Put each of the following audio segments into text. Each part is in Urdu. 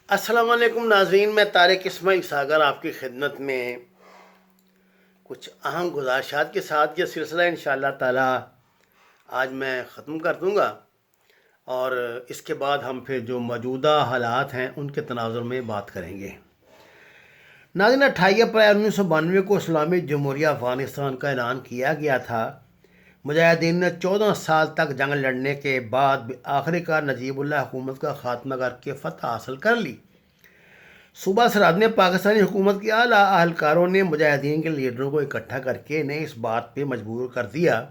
السلام علیکم ناظرین، میں طارق اسماعیل ساگر آپ کی خدمت میں کچھ اہم گزارشات کے ساتھ یہ سلسلہ انشاءاللہ تعالی آج میں ختم کر دوں گا، اور اس کے بعد ہم پھر جو موجودہ حالات ہیں ان کے تناظر میں بات کریں گے۔ ناظرین، 28 اپریل 1992 کو اسلامی جمہوریہ افغانستان کا اعلان کیا گیا تھا۔ مجاہدین نے 14 سال تک جنگ لڑنے کے بعد آخری کار نجیب اللہ حکومت کا خاتمہ کر کے فتح حاصل کر لی۔ صوبہ سرحد میں پاکستانی حکومت کے اعلیٰ اہلکاروں نے مجاہدین کے لیڈروں کو اکٹھا کر کے انہیں اس بات پہ مجبور کر دیا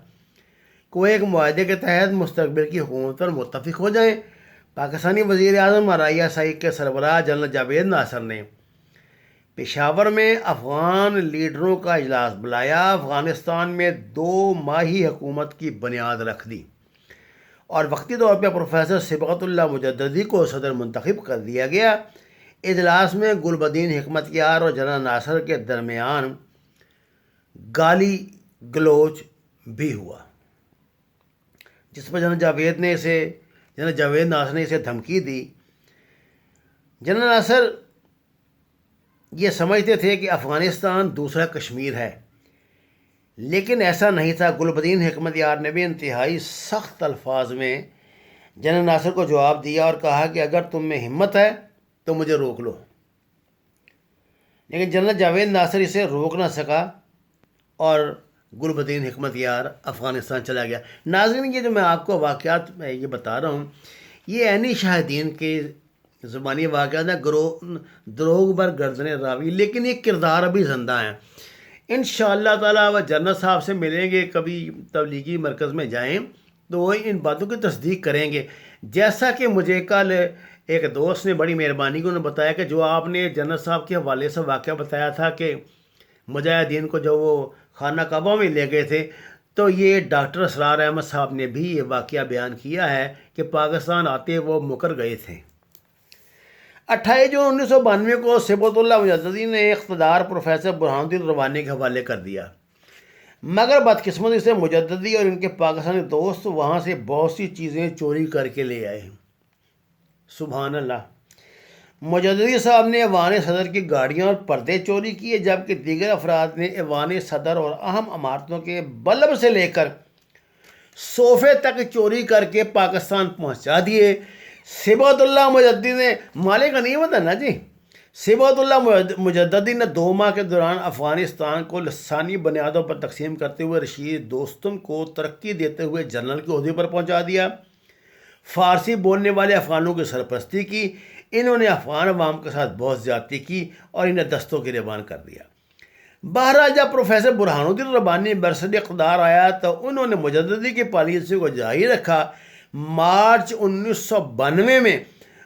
کہ وہ ایک معاہدے کے تحت مستقبل کی حکومت پر متفق ہو جائیں۔ پاکستانی وزیر اعظم اور آئی ایس آئی کے سربراہ جنرل جاوید ناصر نے پشاور میں افغان لیڈروں کا اجلاس بلایا، افغانستان میں 2 ماہی حکومت کی بنیاد رکھ دی، اور وقتی طور پہ پروفیسر صبغت اللہ مجددی کو صدر منتخب کر دیا گیا۔ اجلاس میں گل بدین حکمت یار اور جنرل ناصر کے درمیان گالی گلوچ بھی ہوا، جس پر جنرل جاوید ناصر نے اسے دھمکی دی۔ جنرل ناصر یہ سمجھتے تھے کہ افغانستان دوسرا کشمیر ہے، لیکن ایسا نہیں تھا۔ گل بدین حکمت یار نے بھی انتہائی سخت الفاظ میں جنرل ناصر کو جواب دیا اور کہا کہ اگر تم میں ہمت ہے تو مجھے روک لو، لیکن جنرل جاوید ناصر اسے روک نہ سکا اور گل بدین حکمت یار افغانستان چلا گیا۔ ناظرین، یہ جو میں آپ کو واقعات یہ بتا رہا ہوں، یہ عینی شاہدین کے زبانی واقعات ہیں، دروغ بر گردن راوی، لیکن یہ کردار ابھی زندہ ہیں۔ انشاءاللہ تعالیٰ وہ جنرل صاحب سے ملیں گے، کبھی تبلیغی مرکز میں جائیں تو وہ ان باتوں کی تصدیق کریں گے۔ جیسا کہ مجھے کل ایک دوست نے بڑی مہربانی کی، انہوں نے بتایا کہ جو آپ نے جنرل صاحب کے حوالے سے واقعہ بتایا تھا کہ مجاہدین کو جو وہ خانہ کعبہ میں لے گئے تھے، تو یہ ڈاکٹر اسرار احمد صاحب نے بھی یہ واقعہ بیان کیا ہے کہ پاکستان آتے وہ مکر گئے تھے۔ 28 جون 1992 کو صبغت اللہ مجددی نے اقتدار پروفیسر برہان الدین ربانی کے حوالے کر دیا، مگر بدقسمتی سے مجددی اور ان کے پاکستانی دوست وہاں سے بہت سی چیزیں چوری کر کے لے آئے۔ سبحان اللہ! مجددی صاحب نے ایوان صدر کی گاڑیاں اور پردے چوری کیے، جبکہ دیگر افراد نے ایوان صدر اور اہم عمارتوں کے بلب سے لے کر صوفے تک چوری کر کے پاکستان پہنچا دیے۔ صبغت اللہ مجددی نے مالک غنیمت ہے نا جی، صبغت اللہ مجددی نے 2 ماہ کے دوران افغانستان کو لسانی بنیادوں پر تقسیم کرتے ہوئے رشید دوستم کو ترقی دیتے ہوئے جنرل کے عہدے پر پہنچا دیا۔ فارسی بولنے والے افغانوں کی سرپرستی کی، انہوں نے افغان عوام کے ساتھ بہت زیادتی کی اور انہیں دستوں کی گرفتار کر دیا۔ بہرحال جب پروفیسر برہان الدین ربانی برسر اقتدار آیا تو انہوں نے مجددی کی پالیسی کو جاری رکھا۔ مارچ 1992 میں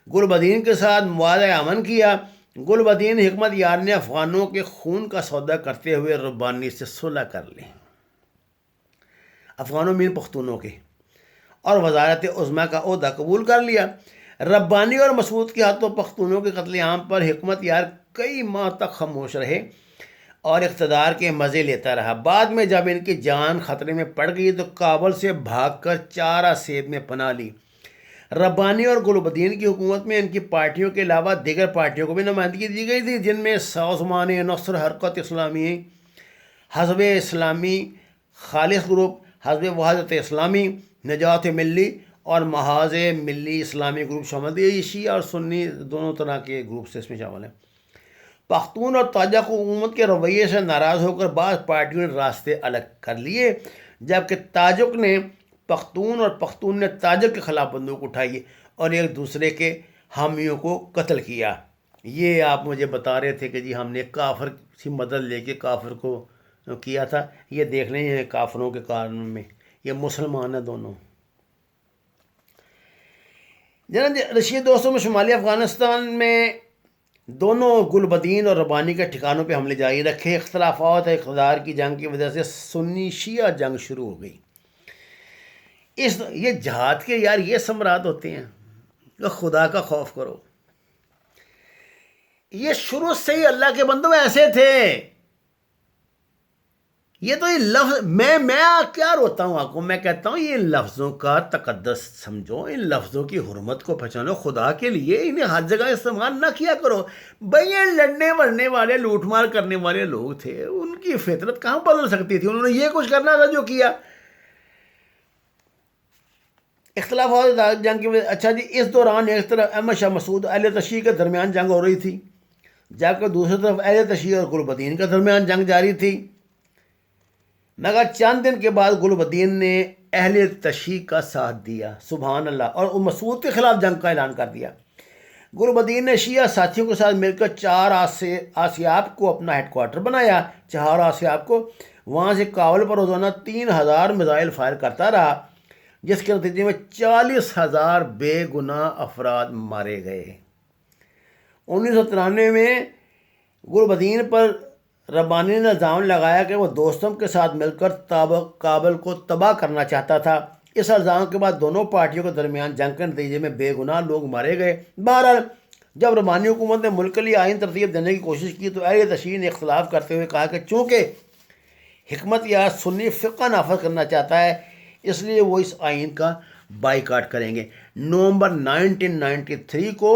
گل بدین کے ساتھ معاہدہ امن کیا۔ گل بدین حکمت یار نے افغانوں کے خون کا سودا کرتے ہوئے ربانی سے صلح کر لی، افغانوں مین پختونوں کے، اور وزارت عظمیٰ کا عہدہ قبول کر لیا۔ ربانی اور مسعود کے ہاتھوں پختونوں کے قتل عام پر حکمت یار کئی ماہ تک خاموش رہے اور اقتدار کے مزے لیتا رہا۔ بعد میں جب ان کی جان خطرے میں پڑ گئی تو کابل سے بھاگ کر چارہ سیب میں پناہ لی۔ ربانی اور گل بدین کی حکومت میں ان کی پارٹیوں کے علاوہ دیگر پارٹیوں کو بھی نمائندگی دی گئی تھی، جن میں سازمان نصر، حرکت اسلامی، حزب اسلامی، خالص گروپ، حزب وحدت اسلامی، نجات ملی اور محاذ ملی اسلامی گروپ شامل تھے۔ یہ شیعہ اور سنی دونوں طرح کے گروپس اس میں شامل ہیں۔ پختون اور تاجک حکومت کے رویے سے ناراض ہو کر بعض پارٹیوں نے راستے الگ کر لیے، جبکہ تاجک نے پختون اور پختون نے تاجک کے خلاف بندوق اٹھائی اور ایک دوسرے کے حامیوں کو قتل کیا۔ یہ آپ مجھے بتا رہے تھے کہ جی ہم نے کافر کی مدد لے کے کافر کو کیا تھا، یہ دیکھ لیں ہیں کافروں کے قانون میں، یہ مسلمان ہیں دونوں۔ جنرل رشید دوستوں میں شمالی افغانستان میں دونوں گل بدین اور ربانی کے ٹھکانوں پہ حملے جاری رکھے۔ اختلافات اور اقتدار کی جنگ کی وجہ سے سنی شیعہ جنگ شروع ہو گئی۔ یہ جہاد کے یار یہ ثمرات ہوتے ہیں کہ خدا کا خوف کرو۔ یہ شروع سے ہی اللہ کے بندوں ایسے تھے، یہ تو یہ لفظ میں کیا روتا ہوں آپ کو، میں کہتا ہوں یہ لفظوں کا تقدس سمجھو، ان لفظوں کی حرمت کو پہچانو، خدا کے لیے انہیں ہر جگہ استعمال نہ کیا کرو بھائی۔ یہ لڑنے وڑنے والے لوٹ مار کرنے والے لوگ تھے، ان کی فطرت کہاں بدل سکتی تھی، انہوں نے یہ کچھ کرنا تھا جو کیا۔ اختلافات جنگ کی وجہ، اچھا جی، اس دوران ایک طرف احمد شاہ مسعود اہل تشیع کے درمیان جنگ ہو رہی تھی، جبکہ دوسری طرف اہل تشیع اور گل بدین کے درمیان جنگ جاری تھی، مگر چند دن کے بعد گل بدین نے اہل تشیع کا ساتھ دیا، سبحان اللہ، اور مسعود کے خلاف جنگ کا اعلان کر دیا۔ گل بدین نے شیعہ ساتھیوں کے ساتھ مل کر چار آسیاب کو اپنا ہیڈ کوارٹر بنایا، چہار آسیاب کو، وہاں سے کابل پر روزانہ 3000 میزائل فائر کرتا رہا، جس کے نتیجے میں 40,000 بے گناہ افراد مارے گئے۔ 1993 میں گل بدین پر ربانی نے الزام لگایا کہ وہ دوستم کے ساتھ مل کر کابل کو تباہ کرنا چاہتا تھا۔ اس الزام کے بعد دونوں پارٹیوں کے درمیان جنگ کے نتیجے میں بے گناہ لوگ مارے گئے۔ بہرحال جب ربانی حکومت نے ملک کے لیے آئین ترتیب دینے کی کوشش کی تو اہل تشیع نے اختلاف کرتے ہوئے کہا کہ چونکہ حکمت یار سنی فقہ نافذ کرنا چاہتا ہے، اس لیے وہ اس آئین کا بائیکاٹ کریں گے۔ نومبر 1993 کو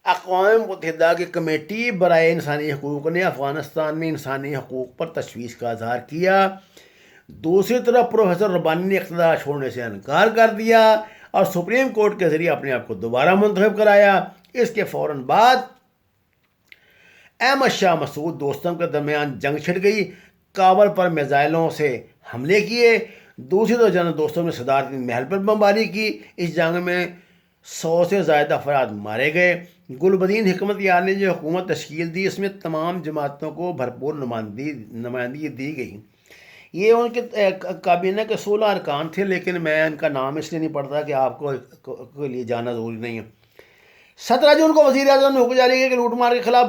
اقوام متحدہ کی کمیٹی برائے انسانی حقوق نے افغانستان میں انسانی حقوق پر تشویش کا اظہار کیا۔ دوسری طرف پروفیسر ربانی نے اقتدار چھوڑنے سے انکار کر دیا اور سپریم کورٹ کے ذریعے اپنے آپ کو دوبارہ منتخب کرایا۔ اس کے فوراً بعد احمد شاہ مسعود دوستم کے درمیان جنگ چھڑ گئی، کابل پر میزائلوں سے حملے کیے۔ دوسری طرف جنرل دوستم نے صدارتی محل پر بمباری کی۔ اس جنگ میں 100 سے زائد افراد مارے گئے۔ گل بدین حکمت یار نے جو حکومت تشکیل دی، اس میں تمام جماعتوں کو بھرپور نمائندگی دی گئی۔ یہ ان کے کابینہ کے 16 ارکان تھے، لیکن میں ان کا نام اس لیے نہیں پڑھتا کہ آپ کو لیے جانا ضروری نہیں ہے۔ 17 جون کو وزیر اعظم نے حکم جاری کیا کہ لوٹ مار کے خلاف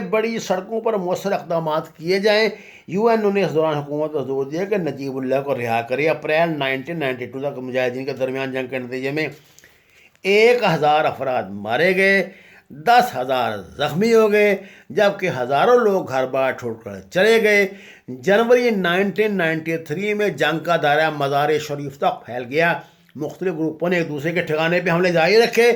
بڑی سڑکوں پر مؤثر اقدامات کیے جائیں۔ یو این او نے اس دوران حکومت پر زور دیا کہ نجیب اللہ کو رہا کرے۔ اپریل 1992 تک مجاہدین کے درمیان جنگ کے نتیجے میں 1000 افراد مارے گئے، 10,000 زخمی ہو گئے، جبکہ ہزاروں لوگ گھر بار چھوڑ کر چلے گئے۔ جنوری 1993 میں جنگ کا دائرہ مزار شریف تک پھیل گیا۔ مختلف گروپوں نے ایک دوسرے کے ٹھکانے پہ حملے جاری رکھے۔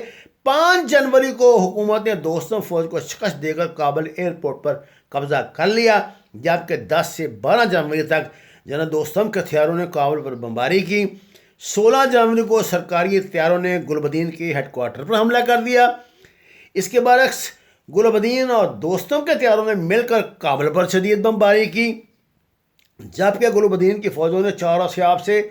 5 جنوری کو حکومت نے دوستم فوج کو شکست دے کر کابل ایئرپورٹ پر قبضہ کر لیا، جبکہ 10 سے 12 جنوری تک جنرل دوستم کے ہتھیاروں نے کابل پر بمباری کی۔ 16 جنوری کو سرکاری ہتھیاروں نے گل بدین کے ہیڈ کوارٹر پر حملہ کر دیا۔ اس کے برعکس گل بدین اور دوستم کے ہتھیاروں نے مل کر کابل پر شدید بمباری کی، جبکہ گل بدین کی فوجوں نے 4 آسیاب سے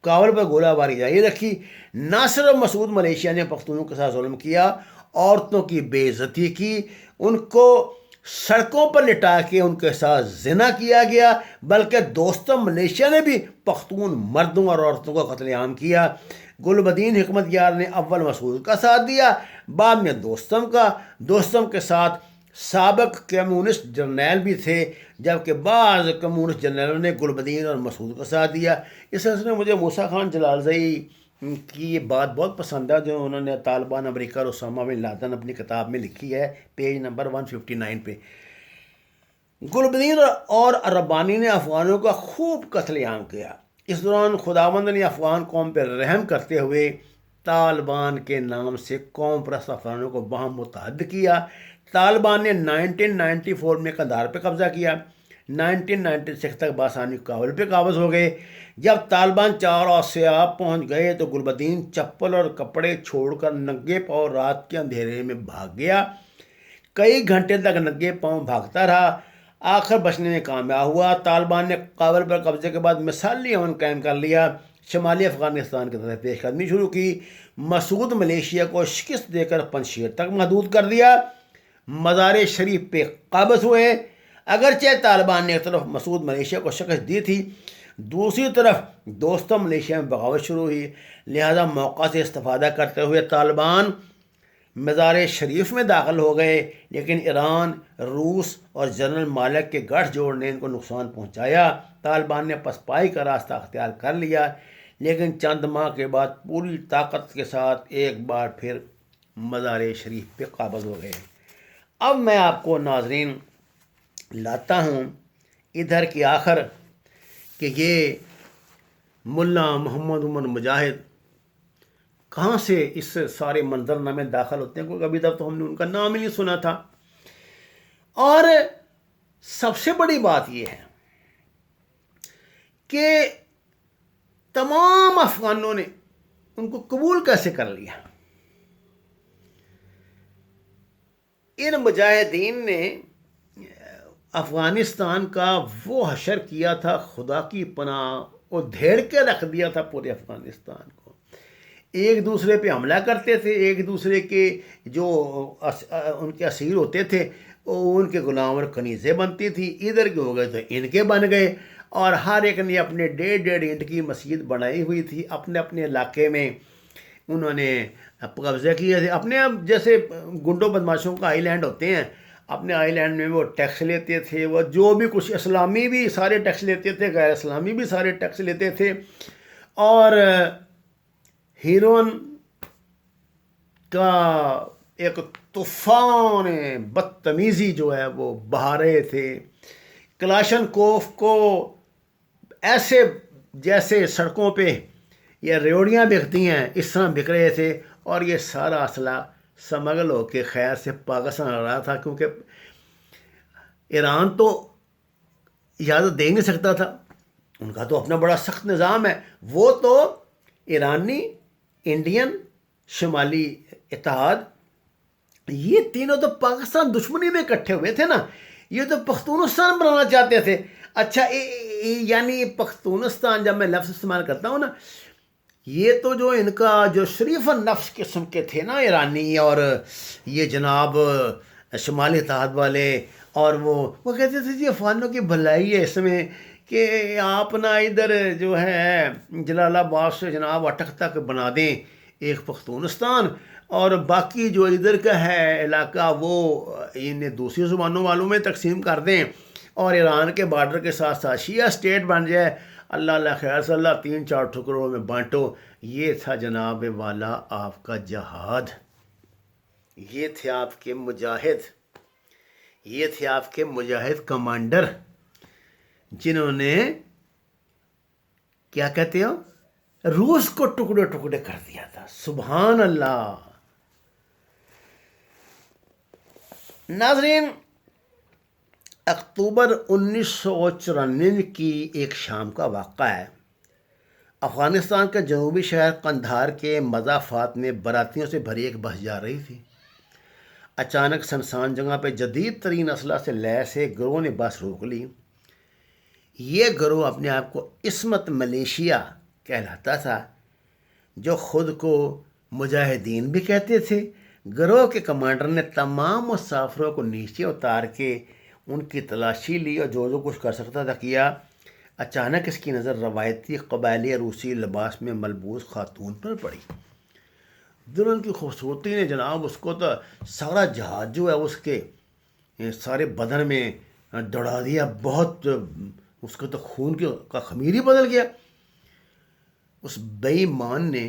کابل پر گولہ باری جاری رکھی۔ نہ صرف مسعود ملیشیا نے پختونوں کے ساتھ ظلم کیا، عورتوں کی بے عزتی کی، ان کو سڑکوں پر لٹا کے ان کے ساتھ زنا کیا گیا، بلکہ دوستم ملیشیا نے بھی پختون مردوں اور عورتوں کا قتل عام کیا۔ گل بدین حکمت یار نے اول مسعود کا ساتھ دیا، بعد میں دوستم کے ساتھ سابق کمیونسٹ جرنیل بھی تھے، جبکہ بعض کمیونسٹ جرنیلوں نے گل بدین اور مسعود کا ساتھ دیا۔ اس سلسلے میں مجھے موسیٰ خان جلالزئی کی یہ بات بہت پسند ہے جو انہوں نے طالبان امریکہ اور اسامہ بن لادن اپنی کتاب میں لکھی ہے، پیج نمبر 159 پہ۔ گل بدین اور ربانی نے افغانوں کا خوب قتل عام کیا۔ اس دوران خداوند نے افغان قوم پر رحم کرتے ہوئے طالبان کے نام سے قوم پرست افغانوں کو باہم متحد کیا۔ طالبان نے 1994 میں قندھار پہ قبضہ کیا، 1996 تک بآسانی کابل پہ قابض ہو گئے۔ جب طالبان 4 آسیاب پہنچ گئے تو گل بدین چپل اور کپڑے چھوڑ کر ننگے پاؤں رات کے اندھیرے میں بھاگ گیا۔ کئی گھنٹے تک ننگے پاؤں بھاگتا رہا، آخر بچنے میں کامیاب ہوا۔ طالبان نے کابل پر قبضے کے بعد مثالی امن قائم کر لیا، شمالی افغانستان کی طرف پیش قدمی شروع کی، مسعود ملیشیا کو شکست دے کر پنجشیر تک محدود کر دیا، مزار شریف پہ قابض ہوئے۔ اگرچہ طالبان نے ایک طرف مسعود ملیشیا کو شکست دی تھی، دوسری طرف دوستم ملیشیا میں بغاوت شروع ہوئی، لہذا موقع سے استفادہ کرتے ہوئے طالبان مزار شریف میں داخل ہو گئے، لیکن ایران، روس اور جنرل مالک کے گٹھ جوڑ نے ان کو نقصان پہنچایا۔ طالبان نے پسپائی کا راستہ اختیار کر لیا، لیکن چند ماہ کے بعد پوری طاقت کے ساتھ ایک بار پھر مزار شریف پہ قابض ہو گئے۔ اب میں آپ کو ناظرین لاتا ہوں ادھر کی آخر کہ یہ ملا محمد عمر مجاہد کہاں سے اس سارے منظرنامے میں داخل ہوتے ہیں، کیونکہ ابھی تک تو ہم نے ان کا نام ہی نہیں سنا تھا. اور سب سے بڑی بات یہ ہے کہ تمام افغانوں نے ان کو قبول کیسے کر لیا. ان مجاہدین نے افغانستان کا وہ حشر کیا تھا، خدا کی پناہ، اور دھیڑ کے رکھ دیا تھا پورے افغانستان کو. ایک دوسرے پہ حملہ کرتے تھے، ایک دوسرے کے جو ان کے اسیر ہوتے تھے وہ ان کے غلام اور کنیزیں بنتی تھی. ادھر کے ہو گئے تو ان کے بن گئے، اور ہر ایک نے اپنے 1.5 اینٹ کی مسجد بنائی ہوئی تھی. اپنے اپنے علاقے میں انہوں نے قبضے کیے تھے. اپنے جیسے گنڈوں بدماشوں کا آئی لینڈ ہوتے ہیں، اپنے آئی لینڈ میں وہ ٹیکس لیتے تھے. وہ جو بھی کچھ اسلامی بھی سارے ٹیکس لیتے تھے، غیر اسلامی بھی سارے ٹیکس لیتے تھے. اور ہیرون کا ایک طوفان بدتمیزی جو ہے وہ بہا رہے تھے. کلاشن کوف کو ایسے جیسے سڑکوں پہ یہ ریوڑیاں بکتی ہیں اس طرح بک رہے تھے. اور یہ سارا اسلحہ سمگل ہو کے خیر سے پاکستان آ رہا تھا، کیونکہ ایران تو اجازت دے نہیں سکتا تھا. ان کا تو اپنا بڑا سخت نظام ہے. وہ تو ایرانی، انڈین، شمالی اتحاد، یہ تینوں تو پاکستان دشمنی میں اکٹھے ہوئے تھے نا. یہ تو پختونستان بنانا چاہتے تھے. اچھا یعنی پختونستان جب میں لفظ استعمال کرتا ہوں نا، یہ تو جو ان کا جو شریف النفس قسم کے تھے نا ایرانی، اور یہ جناب شمالی اتحاد والے، اور وہ کہتے تھے جی افغانوں کی بھلائی ہے اس میں کہ آپ نا ادھر جو ہے جلال آباد سے جناب اٹک تک بنا دیں ایک پختونستان، اور باقی جو ادھر کا ہے علاقہ وہ انہیں دوسری زبانوں والوں میں تقسیم کر دیں، اور ایران کے بارڈر کے ساتھ ساتھ شیعہ اسٹیٹ بن جائے. اللہ اللہ خیر صلی اللہ، 3-4 ٹکڑوں میں بانٹو. یہ تھا جناب والا آپ کا جہاد. یہ تھے آپ کے مجاہد، یہ تھے آپ کے مجاہد کمانڈر، جنہوں نے کیا کہتے ہو روس کو ٹکڑے ٹکڑے کر دیا تھا. سبحان اللہ. ناظرین، اکتوبر 1994 کی ایک شام کا واقعہ ہے. افغانستان کے جنوبی شہر قندھار کے مضافات میں براتیوں سے بھری ایک بس جا رہی تھی. اچانک سنسان جگہ پہ جدید ترین اسلحہ سے لیس ایک گروہ نے بس روک لی. یہ گروہ اپنے آپ کو عصمت ملیشیا کہلاتا تھا، جو خود کو مجاہدین بھی کہتے تھے. گروہ کے کمانڈر نے تمام مسافروں کو نیچے اتار کے ان کی تلاشی لی اور جو کچھ کر سکتا تھا کیا. اچانک اس کی نظر روایتی قبائلی روسی لباس میں ملبوس خاتون پر پڑی. دلہن کی خوبصورتی نے جناب اس کو تو سارا جہاز جو ہے اس کے سارے بدن میں دوڑا دیا. بہت اس کو تو خون کا خمیر ہی بدل گیا. اس بے ایمان نے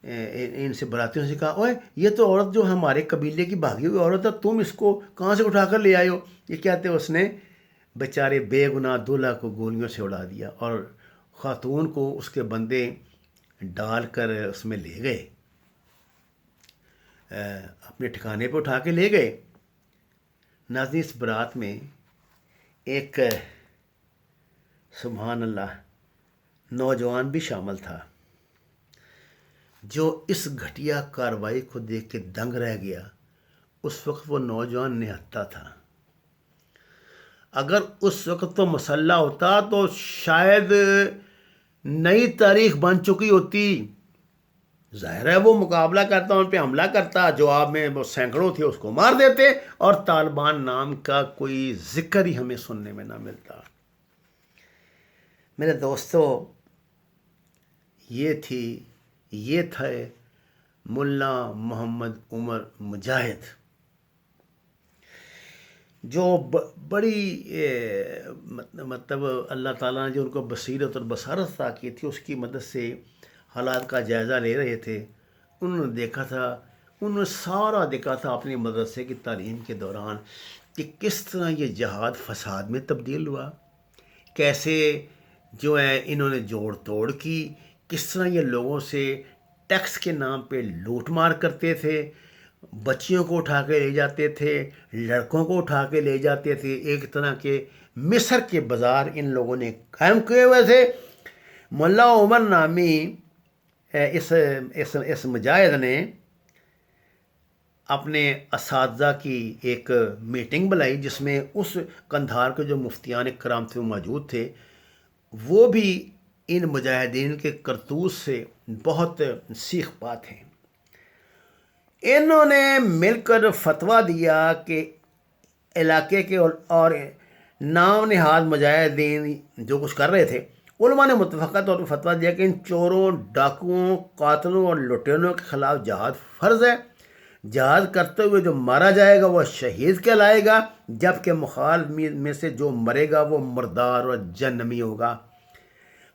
ان سے براتیوں سے کہا، اوے یہ تو عورت جو ہمارے قبیلے کی بھاگی ہوئی عورت ہے، تم اس کو کہاں سے اٹھا کر لے آئے ہو؟ یہ کہتے اس نے بیچارے بے گناہ دولہا کو گولیوں سے اڑا دیا، اور خاتون کو اس کے بندے ڈال کر اس میں لے گئے، اپنے ٹھکانے پہ اٹھا کے لے گئے. ناظرین، اس برات میں ایک سبحان اللہ نوجوان بھی شامل تھا، جو اس گھٹیا کارروائی کو دیکھ کے دنگ رہ گیا. اس وقت وہ نوجوان نہتا تھا. اگر اس وقت تو مسلح ہوتا تو شاید نئی تاریخ بن چکی ہوتی. ظاہر ہے وہ مقابلہ کرتا، ان پہ حملہ کرتا، جواب میں وہ سینکڑوں تھے اس کو مار دیتے، اور طالبان نام کا کوئی ذکر ہی ہمیں سننے میں نہ ملتا. میرے دوستو، یہ تھے ملا محمد عمر مجاہد، جو بڑی مطلب اللہ تعالیٰ نے جو ان کو بصیرت اور بصارت عطا کی تھی، اس کی مدد سے حالات کا جائزہ لے رہے تھے. انہوں نے دیکھا تھا، انہوں نے سارا دیکھا تھا اپنی مدرسے کی تعلیم کے دوران کہ کس طرح یہ جہاد فساد میں تبدیل ہوا. کیسے جو ہے انہوں نے جوڑ توڑ کی، کس طرح یہ لوگوں سے ٹیکس کے نام پہ لوٹ مار کرتے تھے، بچیوں کو اٹھا کے لے جاتے تھے، لڑکوں کو اٹھا کے لے جاتے تھے، ایک طرح کے مصر کے بازار ان لوگوں نے قائم کیے ہوئے تھے۔ ملا عمر نامی اس مجاہد نے اپنے اساتذہ کی ایک میٹنگ بلائی، جس میں اس قندھار کے جو مفتیان کرام تھے وہ موجود تھے۔ وہ بھی ان مجاہدین کے کرتوت سے بہت سیکھ پات ہیں۔ انہوں نے مل کر فتویٰ دیا کہ علاقے کے اور نام نہاد مجاہدین جو کچھ کر رہے تھے، علماء نے متفقہ طور پر فتویٰ دیا کہ ان چوروں، ڈاکوؤں، قاتلوں اور لٹیروں کے خلاف جہاد فرض ہے۔ جہاد کرتے ہوئے جو مارا جائے گا وہ شہید کہلائے گا، جبکہ مخالف میں سے جو مرے گا وہ مردار اور جہنمی ہوگا۔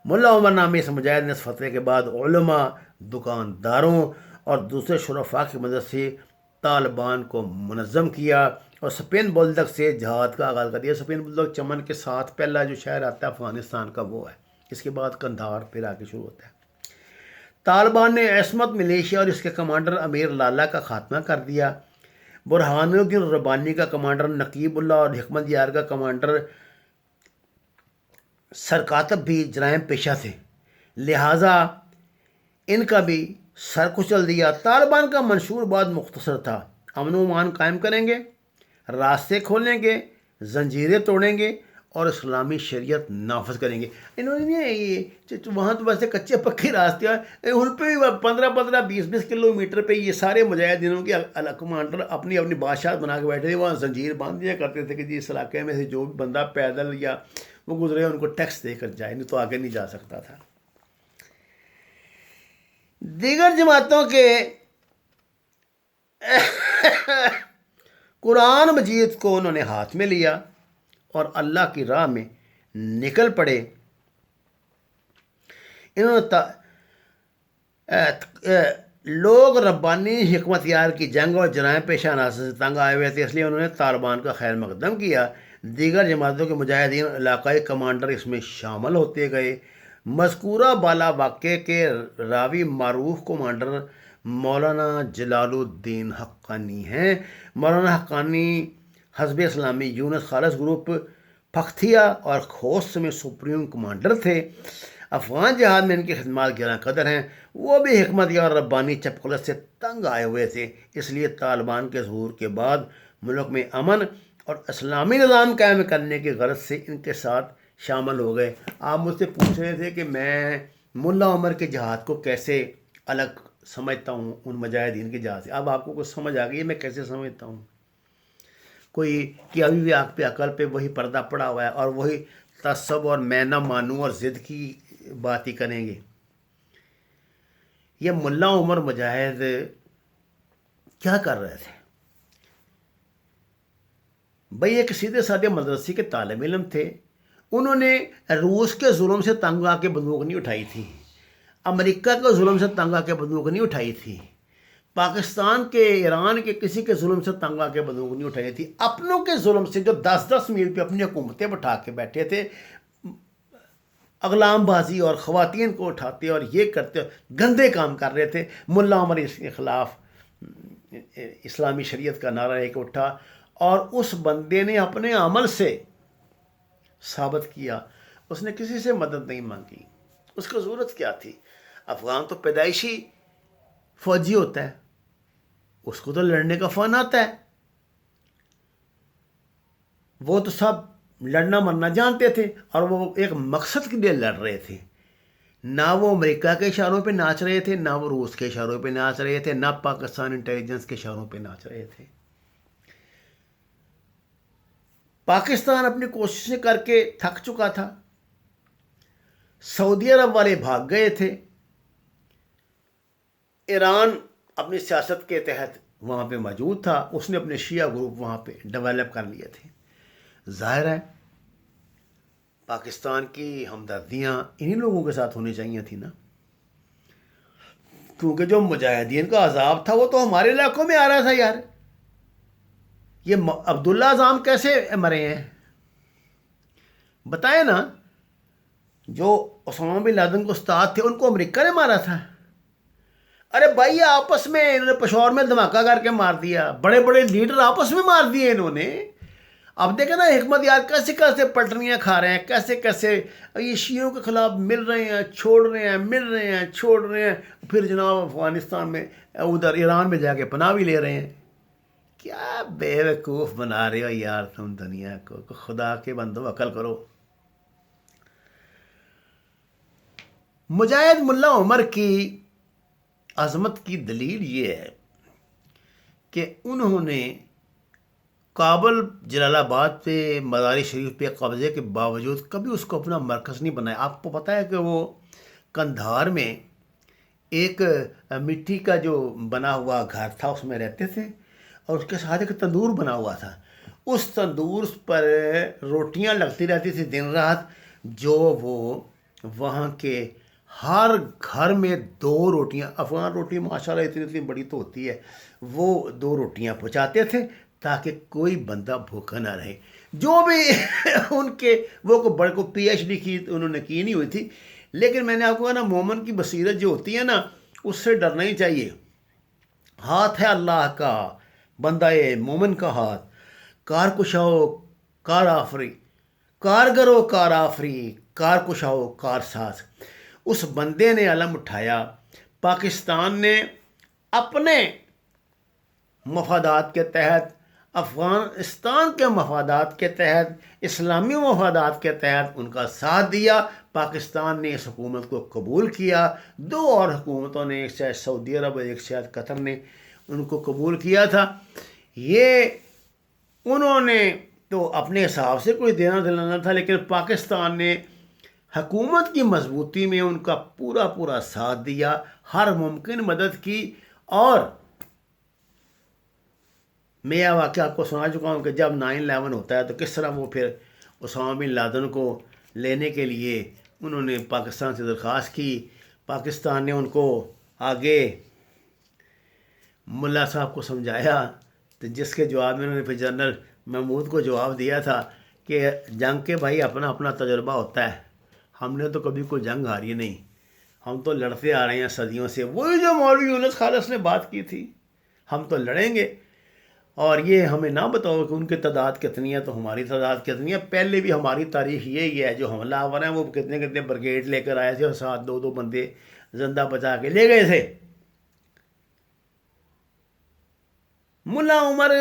ملا عمر نامی اس مجاہد نے اس فتوے کے بعد علماء، دکانداروں اور دوسرے شرفاء کی مدد سے طالبان کو منظم کیا اور سپین بولدک سے جہاد کا آغاز کر دیا۔ سپین بولدک چمن کے ساتھ پہلا جو شہر آتا ہے افغانستان کا وہ ہے، اس کے بعد قندھار پھر آگے شروع ہوتا ہے۔ طالبان نے عصمت ملیشیا اور اس کے کمانڈر امیر لالا کا خاتمہ کر دیا۔ برہان الدین ربانی کا کمانڈر نقیب اللہ اور حکمت یار کا کمانڈر سرکاتب بھی جرائم پیشہ تھے، لہٰذا ان کا بھی سر کچل دیا۔ طالبان کا منشور بعد مختصر تھا: امن و امان قائم کریں گے، راستے کھولیں گے، زنجیریں توڑیں گے اور اسلامی شریعت نافذ کریں گے۔ انہوں نے وہاں تو ویسے کچے پکے راستے ہیں، ان پہ 15-20 کلومیٹر پہ یہ سارے مجاہدینوں کے کمانڈر اپنی بادشاہت بنا کے بیٹھے تھے، وہاں زنجیر باندھ دیا کرتے تھے کہ جی اس علاقے میں سے جو بھی بندہ پیدل یا وہ گزرے ان کو ٹیکس دے کر جائے، نہیں تو آگے نہیں جا سکتا تھا۔ دیگر جماعتوں کے قرآن مجید کو انہوں نے ہاتھ میں لیا اور اللہ کی راہ میں نکل پڑے۔ انہوں نے لوگ ربانی حکمت یار کی جنگ اور جرائم پیشہ عناصر سے تنگ آئے ہوئے تھے، اس لیے انہوں نے طالبان کا خیر مقدم کیا۔ دیگر جماعتوں کے مجاہدین علاقائی کمانڈر اس میں شامل ہوتے گئے۔ مذکورہ بالا واقعے کے راوی معروف کمانڈر مولانا جلال الدین حقانی ہیں۔ مولانا حقانی حزب اسلامی یونس خالص گروپ پختیا اور خوست میں سپریم کمانڈر تھے۔ افغان جہاد میں ان کی خدمات گراں قدر ہیں۔ وہ بھی حکمت یا ربانی چپقلت سے تنگ آئے ہوئے تھے، اس لیے طالبان کے ظہور کے بعد ملک میں امن اور اسلامی نظام قائم کرنے کی غرض سے ان کے ساتھ شامل ہو گئے۔ آپ مجھ سے پوچھ رہے تھے کہ میں ملا عمر کے جہاد کو کیسے الگ سمجھتا ہوں ان مجاہدین کے جہاد سے۔ اب آپ کو کچھ سمجھ آ گئی ہے میں کیسے سمجھتا ہوں؟ کوئی کہ ابھی بھی آپ پہ عقل پہ وہی پردہ پڑا ہوا ہے اور وہی تعصب اور میں نہ مانوں اور ضد کی بات ہی کریں گے۔ یہ ملا عمر مجاہد کیا کر رہے تھے؟ بھئی ایک سیدھے سادے مدرسے کے طالب علم تھے۔ انہوں نے روس کے ظلم سے تنگ آ کے بندوق نہیں اٹھائی تھی، امریکہ کے ظلم سے تنگ آ کے بندوق نہیں اٹھائی تھی، پاکستان کے، ایران کے کسی کے ظلم سے تنگ آ کے بندوق نہیں اٹھائی تھی، اپنوں کے ظلم سے جو 10-10 میل پہ اپنی حکومتیں بٹھا کے بیٹھے تھے، اغلام بازی اور خواتین کو اٹھاتے اور یہ کرتے گندے کام کر رہے تھے۔ ملا عمر اس کے خلاف اسلامی شریعت کا نعرہ ایک اٹھا اور اس بندے نے اپنے عمل سے ثابت کیا، اس نے کسی سے مدد نہیں مانگی۔ اس کو ضرورت کیا تھی؟ افغان تو پیدائشی فوجی ہوتا ہے، اس کو تو لڑنے کا فن آتا ہے، وہ تو سب لڑنا مرنا جانتے تھے اور وہ ایک مقصد کے لیے لڑ رہے تھے۔ نہ وہ امریکہ کے اشاروں پہ ناچ رہے تھے، نہ وہ روس کے اشاروں پہ ناچ رہے تھے، نہ پاکستان انٹیلیجنس کے اشاروں پہ ناچ رہے تھے۔ پاکستان اپنی کوششیں کر کے تھک چکا تھا، سعودی عرب والے بھاگ گئے تھے، ایران اپنی سیاست کے تحت وہاں پہ موجود تھا، اس نے اپنے شیعہ گروپ وہاں پہ ڈیولپ کر لیے تھے۔ ظاہر ہے پاکستان کی ہمدردیاں انہی لوگوں کے ساتھ ہونی چاہیے تھی نا، کیونکہ جو مجاہدین کا عذاب تھا وہ تو ہمارے علاقوں میں آ رہا تھا یار۔ یہ عبداللہ اعظم کیسے مرے ہیں بتائیں نا؟ جو اسامہ بن لادن کے استاد تھے ان کو امریکہ نے مارا تھا. ارے بھائی آپس میں انہوں نے پشاور میں دھماکہ کر کے مار دیا، بڑے بڑے لیڈر آپس میں مار دیے انہوں نے. اب دیکھیں نا حکمت یار کیسے کیسے پٹریاں کھا رہے ہیں، کیسے کیسے یہ شیعوں کے خلاف مل رہے ہیں، چھوڑ رہے ہیں، مل رہے ہیں، چھوڑ رہے ہیں، پھر جناب افغانستان میں ادھر ایران میں جا کے پناہ بھی لے رہے ہیں. کیا بے وقوف بنا رہے ہو یار تم دنیا کو، خدا کے بندو عقل کرو. مجاہد ملا عمر کی عظمت کی دلیل یہ ہے کہ انہوں نے کابل جلال آباد پہ مزار شریف پہ قبضے کے باوجود کبھی اس کو اپنا مرکز نہیں بنایا. آپ کو پتہ ہے کہ وہ کندھار میں ایک مٹی کا جو بنا ہوا گھر تھا اس میں رہتے تھے، اور اس کے ساتھ ایک تندور بنا ہوا تھا. اس تندور پر روٹیاں لگتی رہتی تھی دن رات، جو وہ وہاں کے ہر گھر میں 2 روٹیاں، افغان روٹی ماشاءاللہ اتنی اتنی بڑی تو ہوتی ہے، وہ 2 روٹیاں پہنچاتے تھے تاکہ کوئی بندہ بھوکا نہ رہے. جو بھی ان کے وہ کو بڑے کو پی ایچ ڈی کی انہوں نے کی نہیں ہوئی تھی، لیکن میں نے آپ کو کہا نا مومن کی بصیرت جو ہوتی ہے نا اس سے ڈرنا ہی چاہیے. ہاتھ ہے اللہ کا، بندہ مومن کا ہاتھ. کار کشاؤ کار آفری، کارگرو کار آفری، کار کشاؤ کار ساز. اس بندے نے علم اٹھایا. پاکستان نے اپنے مفادات کے تحت، افغانستان کے مفادات کے تحت، اسلامی مفادات کے تحت ان کا ساتھ دیا. پاکستان نے اس حکومت کو قبول کیا. 2 اور حکومتوں نے، ایک شاید سعودی عرب اور ایک شاید قطر نے ان کو قبول کیا تھا. یہ انہوں نے تو اپنے حساب سے کوئی دینا دلانا تھا، لیکن پاکستان نے حکومت کی مضبوطی میں ان کا پورا پورا ساتھ دیا، ہر ممکن مدد کی. اور میں یہ واقعہ آپ کو سنا چکا ہوں کہ جب 9/11 ہوتا ہے تو کس طرح وہ پھر اسامہ بن لادن کو لینے کے لیے انہوں نے پاکستان سے درخواست کی. پاکستان نے ان کو آگے ملا صاحب کو سمجھایا، تو جس کے جواب میں انہوں نے پھر جنرل محمود کو جواب دیا تھا کہ جنگ کے بھائی اپنا اپنا تجربہ ہوتا ہے، ہم نے تو کبھی کوئی جنگ ہاری نہیں، ہم تو لڑتے آ رہے ہیں صدیوں سے. وہی جو مولوی یونس خالص نے بات کی تھی، ہم تو لڑیں گے، اور یہ ہمیں نہ بتاؤ کہ ان کی تعداد کتنی ہے تو ہماری تعداد کتنی ہے. پہلے بھی ہماری تاریخ یہی ہے، جو حملہ آور ہیں وہ کتنے کتنے بریگیڈ لے کر آئے تھے اور ساتھ 2 بندے زندہ بچا کے لے گئے تھے. ملا عمر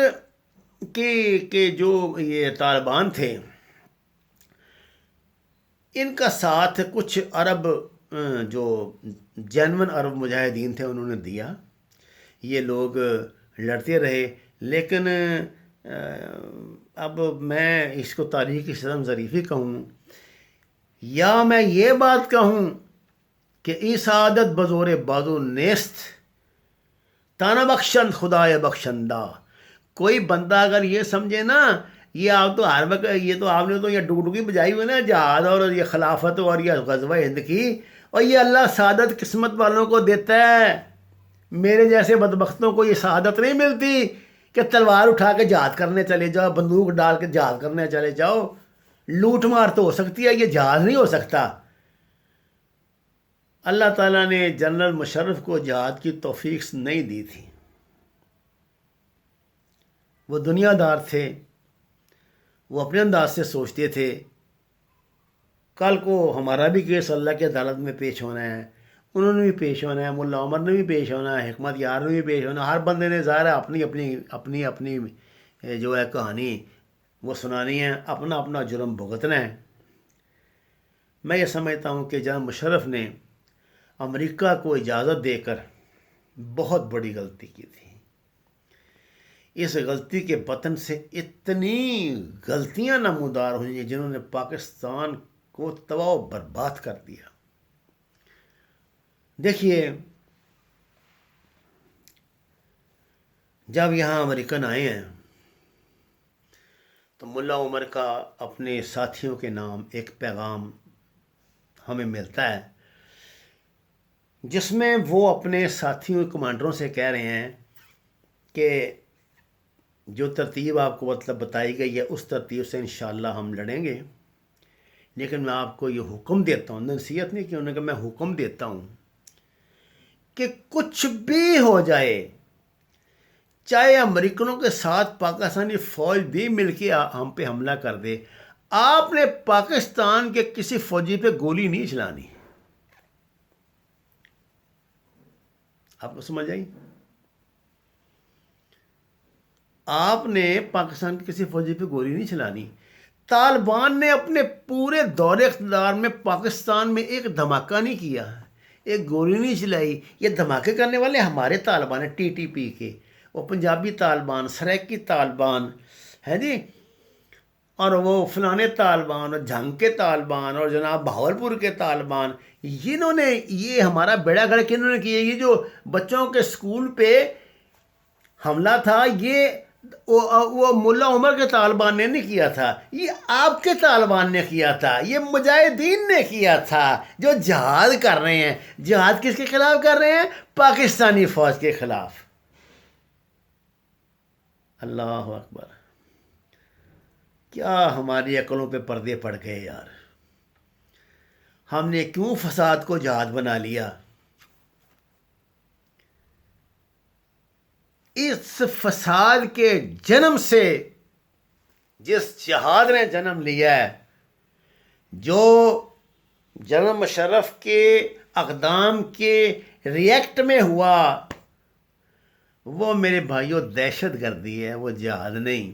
کے جو یہ طالبان تھے، ان کا ساتھ کچھ عرب جو جینون عرب مجاہدین تھے انہوں نے دیا. یہ لوگ لڑتے رہے، لیکن اب میں اس کو تاریخی صدم ظریفی کہوں یا میں یہ بات کہوں کہ ای سعادت بزور بازو نیست، تانا بخشند خدای بخشندہ. کوئی بندہ اگر یہ سمجھے نا، یہ آپ تو ہر وقت یہ تو آپ نے تو یہ ڈگڈگی بجائی ہوئی نا جہاد اور یہ خلافت اور یہ غزوہ ہند کی، اور یہ اللہ سعادت قسمت والوں کو دیتا ہے. میرے جیسے بدبختوں کو یہ سعادت نہیں ملتی کہ تلوار اٹھا کے جہاد کرنے چلے جاؤ، بندوق ڈال کے جہاد کرنے چلے جاؤ. لوٹ مار تو ہو سکتی ہے، یہ جہاد نہیں ہو سکتا. اللہ تعالیٰ نے جنرل مشرف کو جہاد کی توفیق نہیں دی تھی. وہ دنیا دار تھے، وہ اپنے انداز سے سوچتے تھے کل کو ہمارا بھی کیس اللہ کی عدالت میں پیش ہونا ہے، انہوں نے بھی پیش ہونا ہے، ملا عمر نے بھی پیش ہونا ہے، حکمت یار نے بھی پیش ہونا ہے. ہر بندے نے ظاہر ہے اپنی اپنی اپنی اپنی جو ہے کہانی وہ سنانی ہے، اپنا اپنا جرم بھگتنا ہے. میں یہ سمجھتا ہوں کہ جناب مشرف نے امریکہ کو اجازت دے کر بہت بڑی غلطی کی تھی. اس غلطی کے بطن سے اتنی غلطیاں نمودار ہوئی ہیں جنہوں نے پاکستان کو تباہ و برباد کر دیا. دیکھیے، جب یہاں امریکن آئے ہیں تو ملا عمر کا اپنے ساتھیوں کے نام ایک پیغام ہمیں ملتا ہے، جس میں وہ اپنے ساتھیوں کمانڈروں سے کہہ رہے ہیں کہ جو ترتیب آپ کو مطلب بتائی گئی ہے اس ترتیب سے انشاءاللہ ہم لڑیں گے، لیکن میں آپ کو یہ حکم دیتا ہوں، نصیحت نہیں کہ انہوں نے کہا، میں حکم دیتا ہوں کہ کچھ بھی ہو جائے، چاہے امریکنوں کے ساتھ پاکستانی فوج بھی مل کے ہم پہ حملہ کر دے، آپ نے پاکستان کے کسی فوجی پہ گولی نہیں چلانی. آپ کو سمجھ آئی؟ آپ نے پاکستان کے کسی فوجی پہ گولی نہیں چلانی. طالبان نے اپنے پورے دور اقتدار میں پاکستان میں ایک دھماکہ نہیں کیا، ایک گولی نہیں چلائی. یہ دھماکے کرنے والے ہمارے طالبان ہیں، ٹی ٹی پی کے، وہ پنجابی طالبان، سریکی طالبان ہے جی، اور وہ فلانے طالبان اور جھنگ کے طالبان اور جناب بہاولپور کے طالبان. جنہوں نے یہ ہمارا بیڑا گرک انہوں نے کیا. یہ جو بچوں کے اسکول پہ حملہ تھا، یہ وہ ملا عمر کے طالبان نے نہیں کیا تھا، یہ آپ کے طالبان نے کیا تھا، یہ مجاہدین نے کیا تھا جو جہاد کر رہے ہیں. جہاد کس کے خلاف کر رہے ہیں؟ پاکستانی فوج کے خلاف. اللہ اکبر. کیا ہماری عقلوں پہ پردے پڑ گئے یار. ہم نے کیوں فساد کو جہاد بنا لیا؟ اس فساد کے جنم سے جس جہاد نے جنم لیا ہے، جو جنرل مشرف کے اقدام کے ریئیکٹ میں ہوا، وہ میرے بھائیوں دہشت گردی ہے، وہ جہاد نہیں.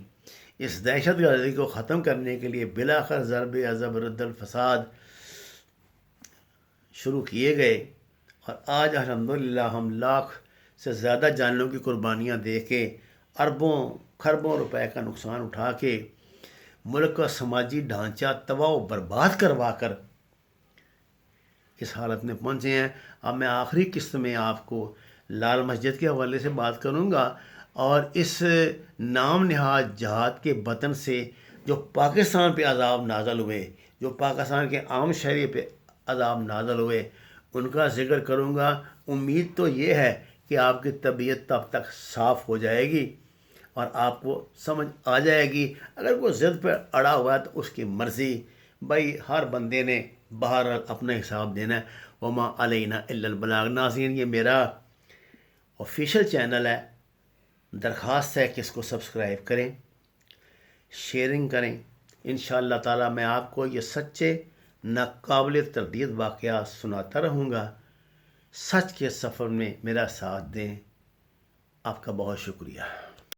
اس دہشت گردی کو ختم کرنے کے لیے بلاخر ضرب عضب رد الفساد شروع کیے گئے، اور آج الحمدللہ ہم لاکھ سے زیادہ جانوں کی قربانیاں دے کے، اربوں خربوں روپے کا نقصان اٹھا کے، ملک کا سماجی ڈھانچہ تباہ و برباد کروا کر اس حالت میں پہنچے ہیں. اب میں آخری قسط میں آپ کو لال مسجد کے حوالے سے بات کروں گا، اور اس نام نہاد جہاد کے بطن سے جو پاکستان پہ عذاب نازل ہوئے، جو پاکستان کے عام شہری پہ عذاب نازل ہوئے، ان کا ذکر کروں گا. امید تو یہ ہے کہ آپ کی طبیعت تب تک صاف ہو جائے گی اور آپ کو سمجھ آ جائے گی. اگر کوئی ضد پہ اڑا ہوا ہے تو اس کی مرضی، بھائی ہر بندے نے باہر اپنا حساب دینا ہے. وما علینا الا البلاغ. ناظرین، یہ میرا آفیشیل چینل ہے، درخواست ہے کہ اس کو سبسکرائب کریں، شیئرنگ کریں. انشاءاللہ تعالی میں آپ کو یہ سچے ناقابل تردید واقعات سناتا رہوں گا. سچ کے سفر میں میرا ساتھ دیں. آپ کا بہت شکریہ.